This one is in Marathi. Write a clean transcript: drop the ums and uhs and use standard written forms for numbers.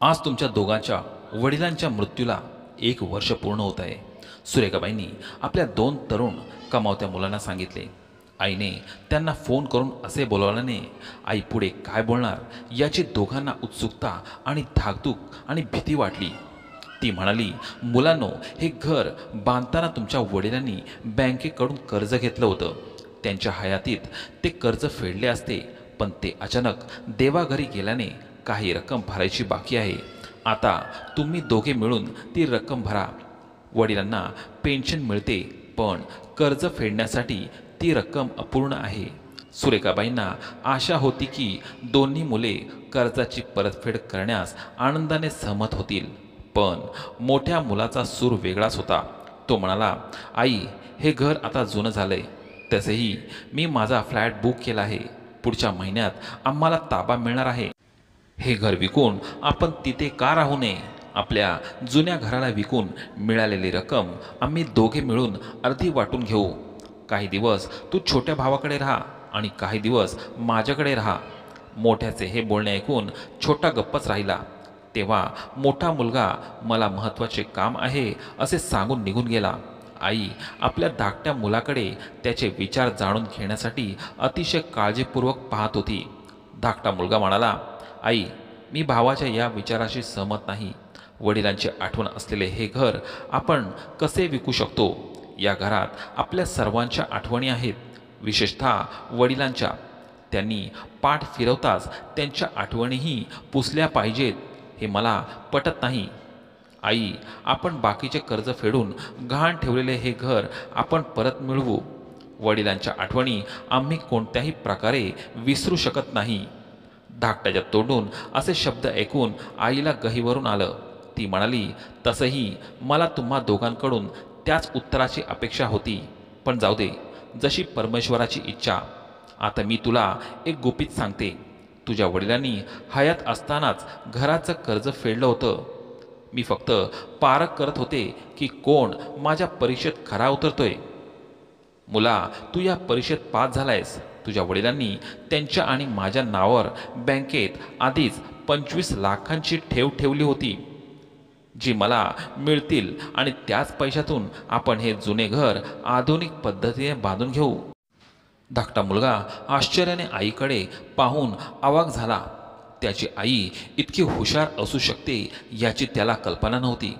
आज तुमच्या दोघांच्या वडिलांच्या मृत्यूला 1 वर्ष पूर्ण होत आहे. सुरेखाबाईंनी आपल्या 2 तरुण कमावत्या मुलांना सांगितले. आईने त्यांना फोन करून असे बोलावल्याने आई पुढे काय बोलणार याची दोघांना उत्सुकता आणि धाकधूक आणि भीती वाटली. ती म्हणाली, मुलांनो, हे घर बांधताना तुमच्या वडिलांनी बँकेकडून कर्ज घेतलं होतं. त्यांच्या हयातीत ते कर्ज फेडले असते, पण ते अचानक देवाघरी गेल्याने काही रक्कम भरायची बाकी आहे. आता तुम्ही दोघे मिळून ती रक्कम भरा. वडिलांना पेन्शन मिळते, पण कर्ज फेडण्यासाठी ती रक्कम अपूर्ण आहे. सुरेखाबाईंना आशा होती की दोन्ही मुले कर्जाची परतफेड करण्यास आनंदाने सहमत होतील, पण मोठ्या मुलाचा सूर वेगळाच होता. तो म्हणाला, आई, हे घर आता जुनं झालंय. तसेही मी माझा फ्लॅट बुक केला आहे. पुढच्या महिन्यात आम्हाला ताबा मिळणार आहे. हे घर विकून आपण तिथे का राहू नये? आपल्या जुन्या घराला विकून मिळालेली रक्कम आम्ही दोघे मिळून अर्धी वाटून घेऊ. काही दिवस तू छोट्या भावाकडे राहा आणि काही दिवस माझ्याकडे राहा. मोठ्याचे हे बोलणे ऐकून छोटा गप्पच राहिला. तेव्हा मोठा मुलगा मला महत्त्वाचे काम आहे असे सांगून निघून गेला. आई आपल्या धाकट्या मुलाकडे त्याचे विचार जाणून घेण्यासाठी अतिशय काळजीपूर्वक पाहत होती. धाकटा मुलगा म्हणाला, आई, मी भावाच्या या विचाराशी सहमत नाही. वडिलांची आठवण असलेले हे घर आपण कसे विकू शकतो? या घरात आपल्या सर्वांच्या आठवणी आहेत, विशेषतः वडिलांच्या. त्यांनी पाठ फिरवताच त्यांच्या आठवणीही पुसल्या पाहिजेत, हे मला पटत नाही. आई, आपण बाकीचे कर्ज फेडून गहाण ठेवलेले हे घर आपण परत मिळवू. वडिलांच्या आठवणी आम्ही कोणत्याही प्रकारे विसरू शकत नाही. धाकट्याच्या तोंडून असे शब्द ऐकून आईला गहिवरून आलं. ती म्हणाली, तसंही मला तुम्हा दोघांकडून त्याच उत्तराची अपेक्षा होती, पण जाऊ दे, जशी परमेश्वराची इच्छा. आता मी तुला एक गुपित सांगते. तुझ्या वडिलांनी हयात असतानाच घराचं कर्ज फेडलं होतं. मी फक्त पारख करत होते की कोण माझ्या परीक्षेत खरा उतरतोय. मुला, तू या परीक्षेत पास झालायस. तुझ्या वडिलांनी त्यांच्या आणि माझ्या नावावर बँकेत आधीच 25 लाखांची ठेव ठेवली होती, जी मला मिळतील, आणि त्याच पैशातून आपण हे जुने घर आधुनिक पद्धतीने बांधून घेऊ. धाकटा मुलगा आश्चर्याने आईकडे पाहून अवाक झाला. त्याची आई इतकी हुशार असू शकते याची त्याला कल्पना नव्हती.